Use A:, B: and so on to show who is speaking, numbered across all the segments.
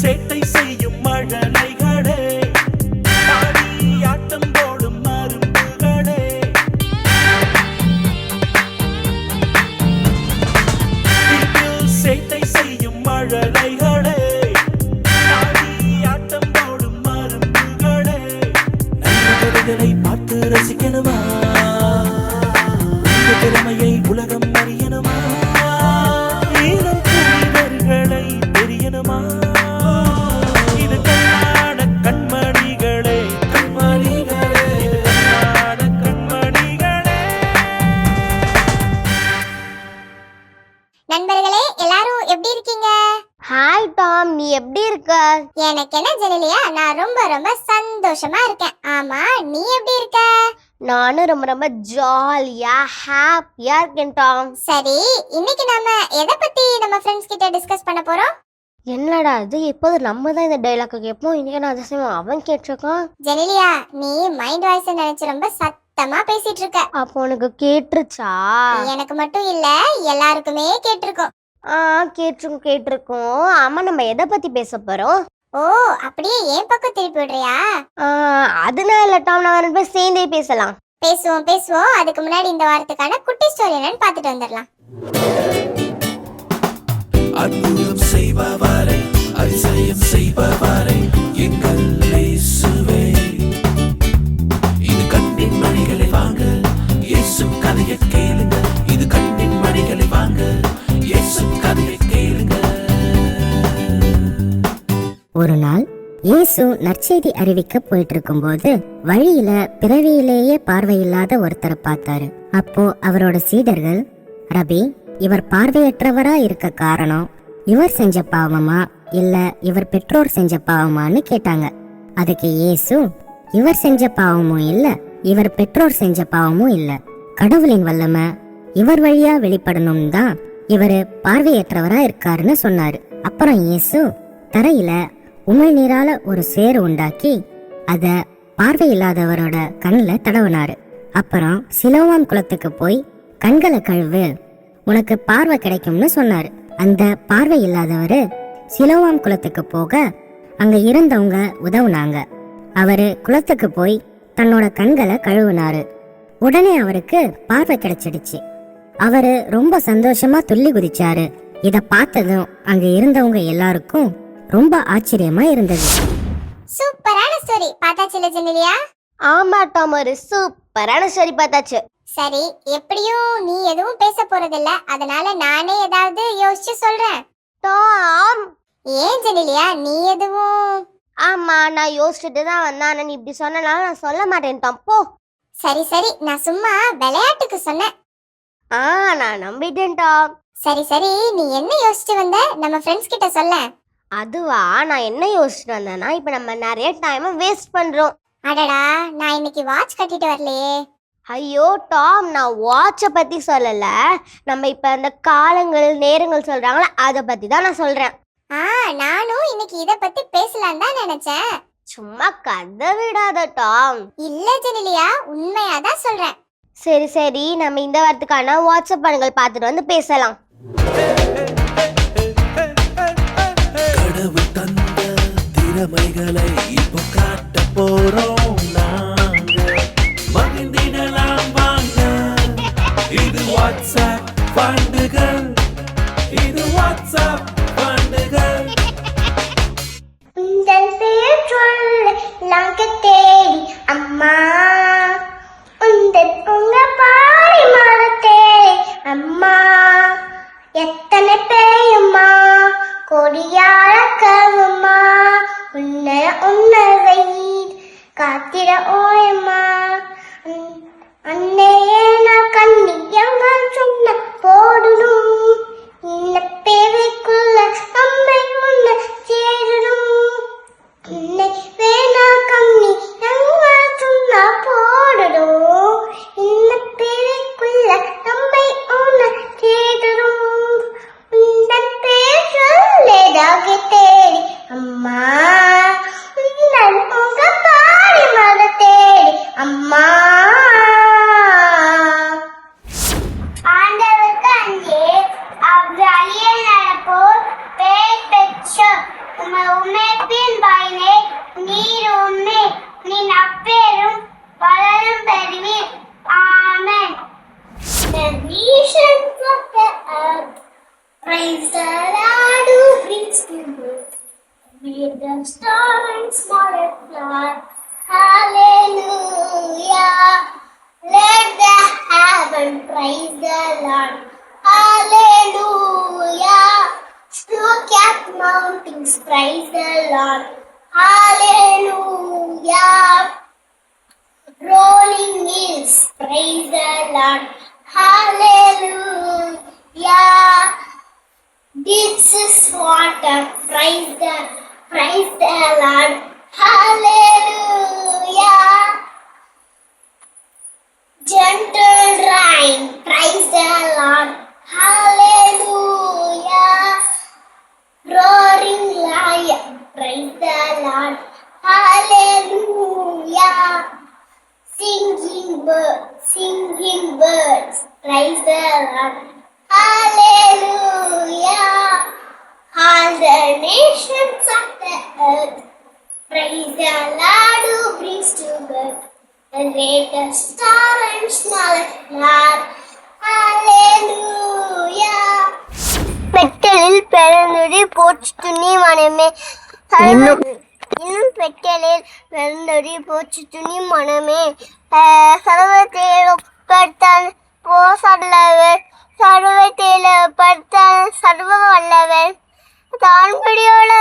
A: சேட்டை செய்யும் மழலைகளே, ஆடி ஆட்டம் போடும் மருந்துகளே, வீட்டில் சேட்டை செய்யும் மழலைகளே, ஆடி ஆட்டம் போடும் மருந்துகளே, நல்லவர்களை பார்த்து ரசிக்கணுமா, உங்க திறமையை உலகம் அறியணுமா, இளம் புனிதர்களை தெரியணுமா, இது கண்ணாட கண்மணிகளே, கண்மணிகளே, இது கண்ணாட கண்மணிகளே.
B: நண்பர்களே, எல்லாரும் எப்படி இருக்கீங்க?
C: ஹாய் டாம், நீ எப்படி இருக்க?
B: எனக்கு என்ன ஜெனிலியா, நான் ரொம்ப ரொம்ப சந்தோஷமா இருக்கேன். ஆமா, நீ எப்படி இருக்க?
C: நானும் ரொம்ப ரொம்ப ஜாலியா ஹாப்பியா இருக்கேன் டாம்.
B: சரி, இன்னைக்கு நாம எதை பத்தி நம்ம ஃப்ரெண்ட்ஸ் கிட்ட டிஸ்கஸ் பண்ண போறோம்?
C: என்னடா இது, எப்போது நம்ம தான் இந்த டைலாக் கேட்போம், இன்னைக்கு நான் அதிசயம் அவன் கேட்டிருக்கான்.
B: ஜெனிலியா, நீ மைண்ட் வாய்ஸ் நினைச்சு ரொம்ப சத்தமா பேசிட்டு இருக்க.
C: அப்போ உனக்கு கேட்டுருச்சா?
B: எனக்கு மட்டும் இல்ல, எல்லாருக்குமே கேட்டிருக்கோம்.
C: கேட்டிருக்கோம். ஆமா, நம்ம எதை பத்தி பேச போறோம்?
B: ஓ, அப்படியே என் பக்கம் திருப்பி விடுறியா?
C: அதனால டாம், நான் ரெண்டு பேரும் சேர்ந்தே பேசலாம்.
B: பேசுவோம். அதுக்கு முன்னாடி இந்த வாரத்துக்கான குட்டி ஸ்டோரி என்னன்னு பார்த்துட்டு வந்துடலாம்.
A: அற்புதம் செய்பவரே, அதிசயம் செய்பவரே, எங்கள் இயேசுவே, இது கண்ணின் மணிகளை வாங்க, இயேசு கதையை கேளுங்க, இது கண்ணின் மணிகளை வாங்க, இயேசு கதையை கேளுங்க.
D: ஒரு நாள் இயேசு நற்செய்தி அறிவிக்க போயிட்டு இருக்கும்போது வழியில பிறவியிலேயே பார்வையில்லாத ஒருத்தரை பார்த்தாரு. அப்போ அவரோட சீடர்கள், ரபி, இவர் பார்வையற்றவரா இருக்க காரணம் இவர் செஞ்ச பாவமா இல்ல இவர் பெற்றோர் செஞ்ச பாவமான்னு கேட்டாங்க. அதுக்கு இயேசு, இவர் செஞ்ச பாவமும் இல்ல இவர் பெற்றோர் செஞ்ச பாவமும் இல்ல, கடவுளின் வல்லமை இவர் வழியா வெளிப்படணும் தான் இவரு பார்வையற்றவரா இருக்காருன்னு சொன்னாரு. அப்புறம் இயேசு தரையில உமிழ்நீரால ஒரு சேறு உண்டாக்கி அத பார்வையில்லாதவரோட கண்ணில் தடவினாரு. அப்புறம் சிலோவாம் குளத்துக்கு போய் கண்களை கழுவு, உனக்கு பார்வை கிடைக்கும்னு சொன்னாரு. அந்த பார்வை இல்லாதவரு சிலோவாம் குளத்துக்கு போக அங்க இருந்தவங்க உதவுனாங்க. அவரு குளத்துக்கு போய் தன்னோட கண்களை கழுவினாரு. உடனே அவருக்கு பார்வை கிடைச்சிடுச்சு. அவரு ரொம்ப சந்தோஷமா துள்ளி குதிச்சாரு. இத பார்த்ததும் அங்க இருந்தவங்க எல்லாருக்கும் ரொம்ப ஆச்சரியமா இருந்தது.
B: சூப்பரான ஸ்டோரி பார்த்தாச்சுல ஜெனிலியா?
C: ஆமா டாம், ஒரு சூப்பரான ஸ்டோரி பார்த்தாச்சு.
B: சரி, எப்படியும் நீ எதுவும் பேச போறதில்ல, அதனால நானே ஏதாவது யோசிச்சு சொல்றேன்.
C: டாம்,
B: ஏன் ஜெனிலியா, நீ எதுவும்?
C: ஆமா, நான் யோசிச்சுட்டு தான் வந்தேன். நீ இப்படி சொன்னனால நான் சொல்ல மாட்டேன் டாம், போ.
B: சரி, நான் சும்மா விளையாட்டுக்கு சொன்னேன்.
C: நான் நம்பிட்டேன் டாம்.
B: சரி, நீ என்ன யோசிச்சு வந்த? நம்ம ஃப்ரெண்ட்ஸ் கிட்ட சொல்ல.
C: அதுவா, நான் என்ன யோசிச்சுட்டு வந்தேன்னா, இப்ப நம்ம நிறைய டைம் வேஸ்ட் பண்றோம்.
B: அடடா, நான் இன்னைக்கு வாட்ச் கட்டிட்டு வரலையே.
C: ஐயோ டாம், நான் வாட்சை பத்தி சொல்லல, நம்ம இப்ப அந்த காலங்கள் நேரங்கள் சொல்றாங்களா அதை பத்தி தான் நான் சொல்றேன்.
B: நானும் இன்னைக்கு இத பத்தி பேசலாம் தான் நினைச்சேன்.
C: சும்மா கதை விடாத டாம்.
B: இல்ல ஜெனிலியா, உண்மையாதான் சொல்றேன்.
C: சரி, நம்ம இந்த வாரத்துக்கான வாட்ஸ்அப் படங்கள் பார்த்துட்டு வந்து பேசலாம்.
A: கடவுள் தந்த திறமைகளை இப்போ காட்ட போறோம் நாங்க, மகிழ்ந்திடலாம் வாங்க, இது வாட்ஸ்அப் பண்டுகள், இது வாட்ஸ்அப் பண்டுகள்.
B: உந்தன் பேர் சொல்ல லங்க தேடி அம்மா, உங்க பாடி மரத்தே அம்மா, எத்தனை பேயம்மா கொடியார கருமா, உன்னை காத்திர ஓயம்மா, அன்னையே நான் கண்ணியங்கள் சொன்ன போடணும், இந்த பேரைக்குள்ள அம்மை உன்னை சேரணும், இன்னை வேணா கண்ணி எங்க சொன்ன போடணும், இந்த பேரை smaller flower. Hallelujah. Let the heaven praise the Lord. Hallelujah. Snow-capped mountains praise the Lord. Hallelujah. Rolling hills praise the Lord. Hallelujah. This is water praise the Lord. Hallelujah. Gentle rain praise the Lord. Hallelujah. Roaring lion praise the Lord. Hallelujah. Singing birds praise the Lord. Hallelujah. All the nations of the earth praise the Lord who brings to birth the greatest star and smallest flower. Hallelujah. பெட்டலில் பிறந்தொரு போச்சு துணி மனமே இன்னும் பெட்டலில் பிறந்தொரு போச்சு துணி மனமே சர்வத்தேடுப்படுத்தான் போசல்லவர் சர்வத்தேடுப்படுத்தான் சர்வ வல்லவர் தான்பிடியோட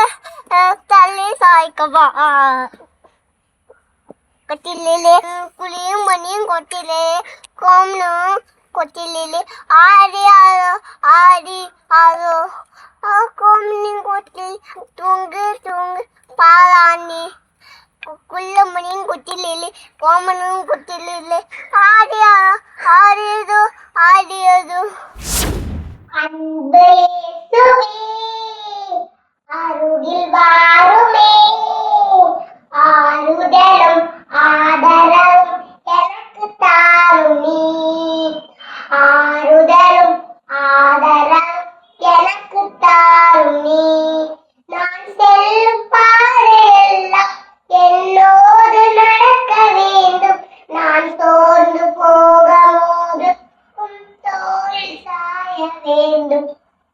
B: தள்ளி சாய்க்கவா கொட்டிலே குளியும் மணியும் கொட்டிலே கோமனும் கொட்டிலே ஆடி ஆதோ கோமனின் கொட்டில் தூங்கு பாலாணி குள்ளமணியின் கொட்டிலே கோமனும் கொட்டிலே ஆடியதோ அன்பே அருகில் வாருமே ஆறுதலும் ஆதரவும் எனக்கு தாரும் நீ ஆறுதலும் ஆதரவும் எனக்கு தாரும் நீ நான் செல்லும் பாதையெல்லாம் என்னோடு நடக்க வேண்டும் நான் சோர்ந்து போகும்போது தோளில் சாய வேண்டும்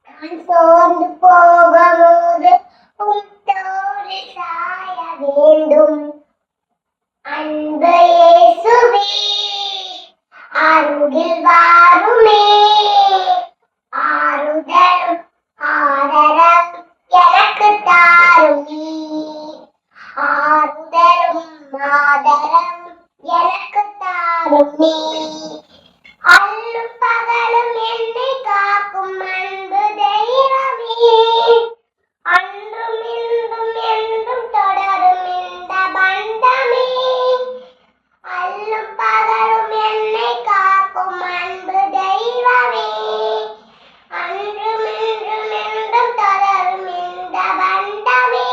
B: நான் சோர்ந்து போகும்போது தோளில் சாய வேண்டும் அன்பு இயேசுவே அருகில் வாருமே ஆறுதலும் ஆதரவும் எனக்கு தாரும் நீ ஆறுதலும் ஆதரவும் எனக்கு தாரும் நீ அல்லும் பகலும் என்னை காக்கும் அன்பு தெய்வமே அன்றும் இன்றும் என்றும் தொடரும் இந்த பந்தமே அல்லும் பகலும் என்னை காக்கும் அன்பு தெய்வமே அன்றும் இன்றும் என்றும் தொடரும் இந்த பந்தமே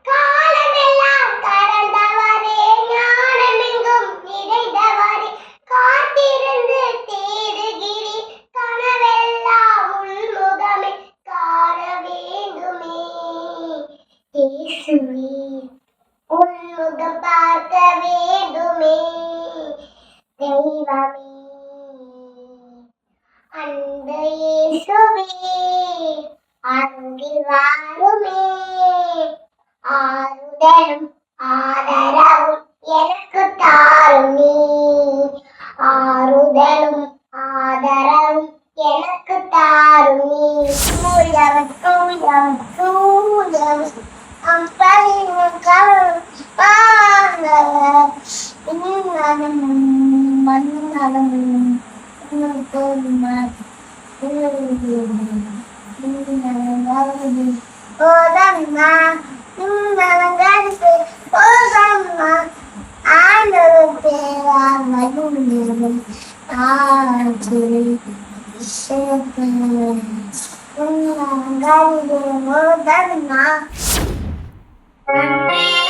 B: காலமெல்லாம் கடந்தவரே ஞானமெங்கும் நிறைந்தவரே காத்திருந்து தேடுகிறி கனவெல்லாம் உள்முகமே காண வேண்டுமே இயேசுவே உள்முகம் பார்க்க வேண்டுமே தெய்வமே அன்பு இயேசுவே அருகில் வாருமே ஆறுதலும் ஆதரவும் எனக்கு தாரும் நீ ஆறுதலும் ஆதரவும் எனக்கு தாரும் நீ தூயவர் அம்பரின் பாண்டவர் இன்னும் மண்ணாலும் ஓதம்மா நலங்கடித்து ஓதம்மா ஆண்டவர் தேவா மகிழ்ந்தது ஆட்சி நலங்கடித்து ஓதம்மா
E: Thank you.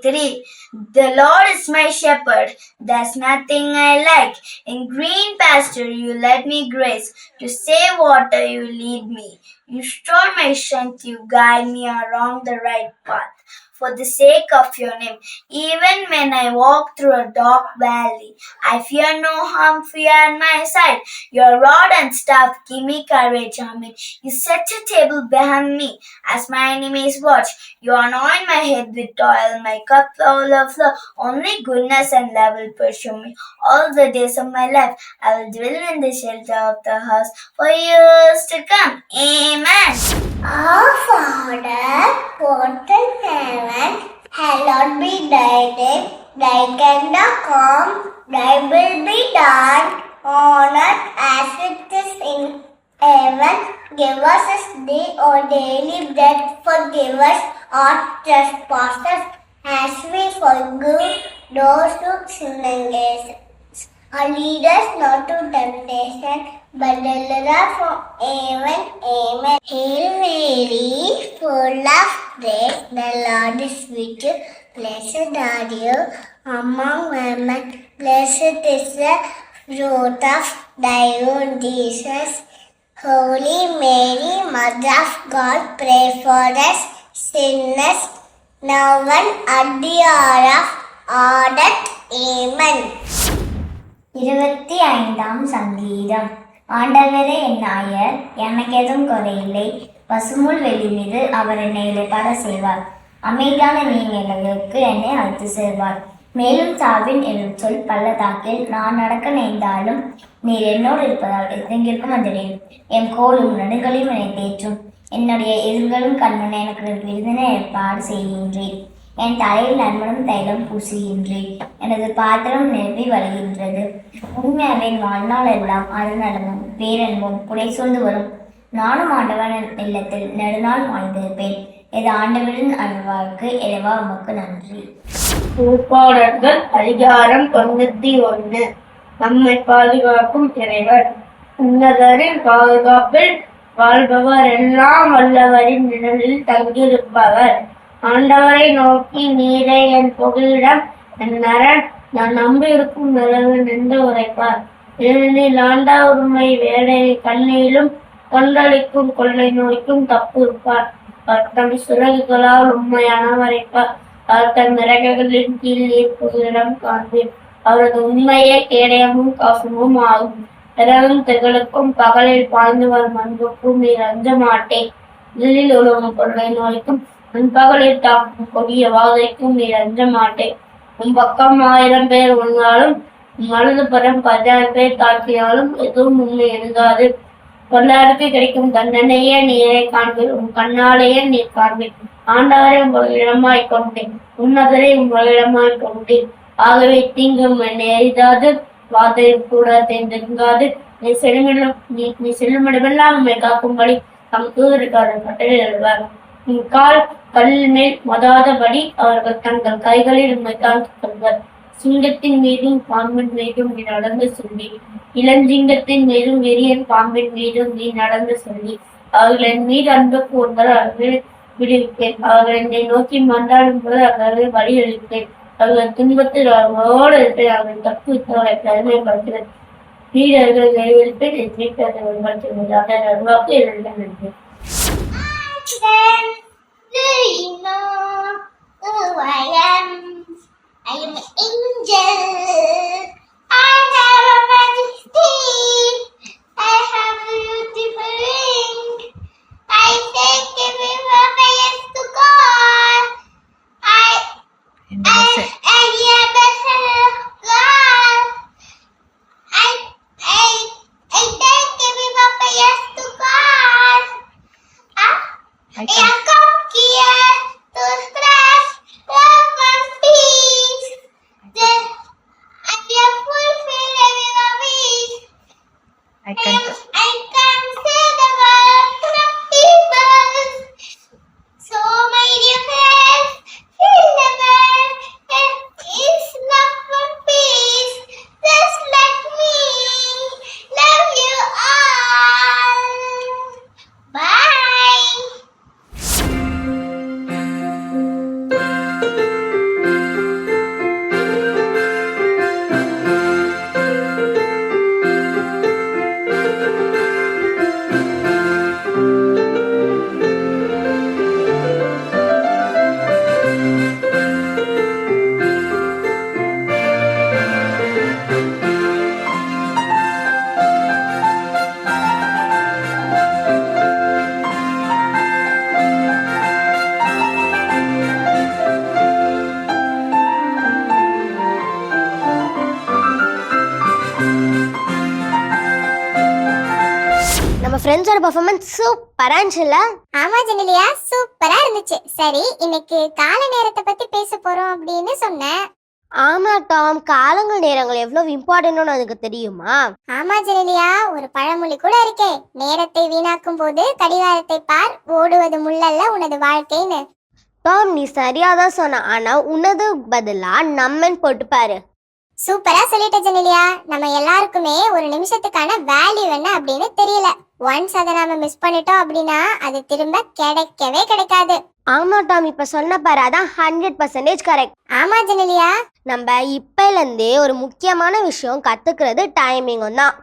E: 23. The Lord is my shepherd, there's nothing I lack. In green pasture you let me graze, to safe water you lead me. You restore my strength, you guide me along the right path. For the sake of your name, even when I walk through a dark valley, I fear no harm, fear on my side. Your rod and staff give me courage, amen. You set a table behind me as my enemies watch. You anoint my head with oil, my cup overflow. Only goodness and love will pursue me all the days of my life. I will dwell in the shelter of the house for years to come. Amen.
B: Our Father, who art in heaven, hallowed be thy name. Thy kingdom come, thy will be done, on earth as it is in heaven. Give us this day our daily bread. Forgive us our trespasses, as we forgive those who sin against us. And lead us not to temptation, but deliver us from evil. Amen. Hail Mary, full of grace, the Lord is with you. Blessed are you among women. Blessed is the fruit of thy womb, Jesus. Holy Mary, Mother of God, pray for us sinners, now and at the hour of our death. Amen.
E: 25ஆம் சங்கீதம். ஆண்டவரே என் நாயர், எனக்கு எதுவும் குறையில்லை. பசுமுள் வெளி மீது அவர் என்னை இளைப்பாற செய்வார். அமைதியான நீர்நிலைகளுக்கு என்னை அழைத்து செல்வார். மேலும் சாவின் எனும் சொல் பள்ளத்தாக்கில் நான் நடக்க நேர்ந்தாலும் நீர் என்னோடு இருப்பதால் எங்கெங்கும் வந்துடேன். என் கோலும் நடுகளையும் என்னை தேற்றும். என்னுடைய எதிர்களும் கண்மனை எனக்கு விருந்தினை ஏற்பாடு செய்கின்றேன். என் தலையில் நன்மனும் தைலம் பூசுகின்றேன். எனது பாத்திரம் நிரப்பி வருகின்றது. உண்மையாவே வாழ்நாள் எல்லாம் அருநலமும் பேரன்பும் புடை சூழ்ந்து வரும். நானும் ஆண்டவன் இல்லத்தில் நெடுநாள் வாழ்ந்திருப்பேன். இது ஆண்டவரின் அருள்வாக்கு. இறைவா உமக்கு நன்றி.
F: திருப்பாடல்கள் அதிகாரம் 91. நம்மை பாதுகாக்கும் இறைவர். உன்னதரின் பாதுகாப்பில் வாழ்பவர், எல்லாம் வல்லவரின் நிழலில் தங்கியிருப்பவர். ஆண்டவரை நோக்கி, நீரே என் புகலிடம், என் நரன், நான் நம்பியிருக்கும் நிலவில் நின்று உரைப்பார். ஏனெனில் ஆண்டவர் உம்மை வேலை கண்ணியிலும் கொண்டளிக்கும் கொள்ளை நோய்க்கும் தப்புவிப்பார். அவர் தம் சிறகுகளால் உம்மை அணவரைப்பார். அவர் தம் இறகுகளின் கீழ் நீர் புகலிடம் காண்பீர். அவரது உண்மையே கேடயமும் கவசமும் ஆகும். இரவும் திகழுக்கும் பகலில் பாய்ந்து வரும் அன்புக்கும் நீர் அஞ்ச மாட்டேன். இதில் உலகம் கொள்ளை நோய்க்கும் நண்பகலில் தாக்கும் கொடிய வாதைக்கும் நீர் அஞ்ச மாட்டேன். உன் பக்கம் 1000 பேர் வந்தாலும் வலது புறம் 10,000 பேர் தாக்கினாலும் எதுவும் உண்மை எழுதாது. கொண்டாருக்கு கிடைக்கும் தண்டனையே நீரை காண்பீர். உன் கண்ணாலேயே நீர் காண்பீர். ஆண்டவரை உங்கள் இடமாய் கொண்டேன், உன்னதரை உங்கள் இடமாய் கொண்டேன். ஆகவே தீங்கும் என்னை எய்தாது, வாதையும் கூட தேர்ந்தெடுங்காது. நீ செல்லுமிடமெல்லாம் உண்மை காக்கும்படி தம் தூதருக்காரர் கட்டளை எழுவார். உன் கால் கல்லின் மேல் மோதாதபடி அவர்கள் தங்கள் கைகளில் உண்மை தாங்கிக் கொள்வர். சிங்கத்தின் மீதும் பாம்பின் மீதும் நீ நடந்து சொல்லி, இளஞ்சிங்கத்தின் மீதும் வெறியன் பாம்பின் மீதும் நீ நடந்து சொல்லி, அவர்களின் மீது அன்பு கூர்ந்தால் அவர்களை விடுவிப்பேன். அவர்கள் என்னை நோக்கி மன்றாடும் போது அவர்களை வழியளிப்பேன். அவர்கள் துன்பத்தில் அவர்களோடு இருப்பேன். அவர்கள் தப்புவித்தவரை பெருமைப்படுத்துவேன். வீரர்கள் கைவிழிப்பேன். என் வீட்டை வெளிப்படுத்துவதாக நல்வாக்கு எழுதினேன்.
B: Do you know who I am? I am an angel. I have a majesty. I have a beautiful ring. I take every yes to God. I am a vessel of God. I take every yes to God. I come here to spread love and peace. Then I will fulfill every wish. I can say
C: ஃப்ரெண்ட்ஸோட performance சூப்பரா இருந்துச்சுல்ல?
B: ஆமா ஜெனிலியா, சூப்பரா இருந்துச்சு. சரி, இன்னைக்கு கால நேரத்தை பத்தி பேச போறோம் அப்படின்னு சொன்னேன்.
C: ஆமா டாம், காலங்கள் நேரங்கள் எவ்வளவு இம்பார்ட்டன்ட்னு அதுக்கு தெரியுமா?
B: ஆமா ஜெனிலியா, ஒரு பழமொழி கூட இருக்கே, நேரத்தை வீணாக்கும் போது கடிகாரத்தை பார், ஓடுவது முள்ளல்ல உனது வாழ்க்கைன்னு.
C: டாம், நீ சரியாதான் சொன்ன. ஆனா உனது பதிலா நம்மன்னு போட்டு பாரு.
B: சூப்பரா சொல்லிட்ட ஜெனிலியா. நம்ம எல்லாருக்குமே ஒரு நிமிஷத்துக்கான வேல்யூ என்ன அப்படின்னு தெரியல. ஒன்ஸ் அதை நாம மிஸ் பண்ணிட்டோம் அப்படின்னா அது திரும்ப கிடைக்கவே கிடைக்காது.
C: ஆமா டாம், இப்ப சொன்ன பாரு, அதான் 100% கரெக்ட்.
B: ஆமா ஜெனிலியா.
C: நம்ம இப்பல இருந்தே ஒரு முக்கியமான விஷயம் கத்துக்கிறது டைமிங்கும் தான்.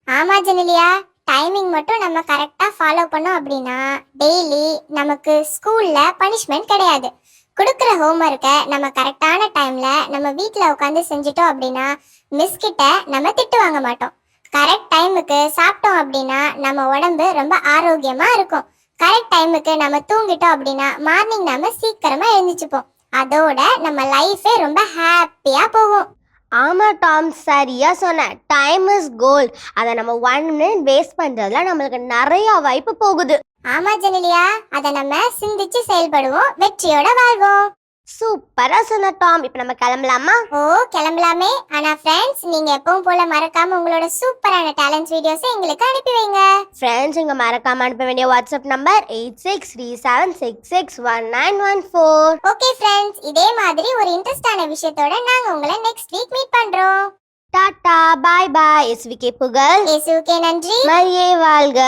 B: ஆமா ஜெனிலியா, டைமிங் மட்டும் நம்ம கரெக்டா ஃபாலோ பண்ணோம் அப்படின்னா டெய்லி நமக்கு ஸ்கூல்ல பனிஷ்மெண்ட் கிடையாது. கொடுக்குற ஹோம்ஒர்க்கை நம்ம கரெக்டான டைம்ல நம்ம வீட்டில் உட்காந்து செஞ்சிட்டோம் அப்படின்னா மிஸ் கிட்ட நம்ம திட்டு வாங்க மாட்டோம். கரெக்ட் டைமுக்கு சாப்பிட்டோம் அப்படின்னா நம்ம உடம்பு ரொம்ப ஆரோக்கியமா இருக்கும். கரெக்ட் டைமுக்கு நம்ம தூங்கிட்டோம் அப்படின்னா மார்னிங் நம்ம சீக்கிரமா எழுந்திச்சுப்போம். அதோட நம்ம லைஃபே ரொம்ப ஹாப்பியா போகும்.
C: ஆமா டாம், சரியா சொன்ன. Time is gold. அதை நம்ம 1 minute வேஸ்ட் பண்றதுல நம்மளுக்கு நிறைய வாய்ப்பு போகுது.
B: ஆமா ஜெனிலியா, அதை நம்ம சிந்திச்சு செயல்படுவோம், வெற்றியோட வாழ்வோம்.
C: சூப்பரா சொன்ன டாம். இப்ப நம்ம கிளம்பலாமா?
B: ஓ, கிளம்பலாமே. ஆனா ஃப்ரெண்ட்ஸ், நீங்க எப்பவும் போல மறக்காம உங்களோட சூப்பரான டேலண்ட்ஸ் வீடியோஸை எங்களுக்கு அனுப்பி வைங்க.
C: ஃப்ரெண்ட்ஸ், இங்க மறக்காம அனுப்ப வேண்டிய வாட்ஸ்அப் நம்பர் 8637661914.
B: ஓகே ஃப்ரெண்ட்ஸ், இதே மாதிரி ஒரு இன்ட்ரெஸ்டான விஷயத்தோட நாங்க உங்களை நெக்ஸ்ட் வீக் மீட் பண்றோம்.
C: டாடா, பாய் பாய். எஸ்விகே புகழ்.
B: இயேசுவுக்கே நன்றி.
C: மரியே வாழ்க.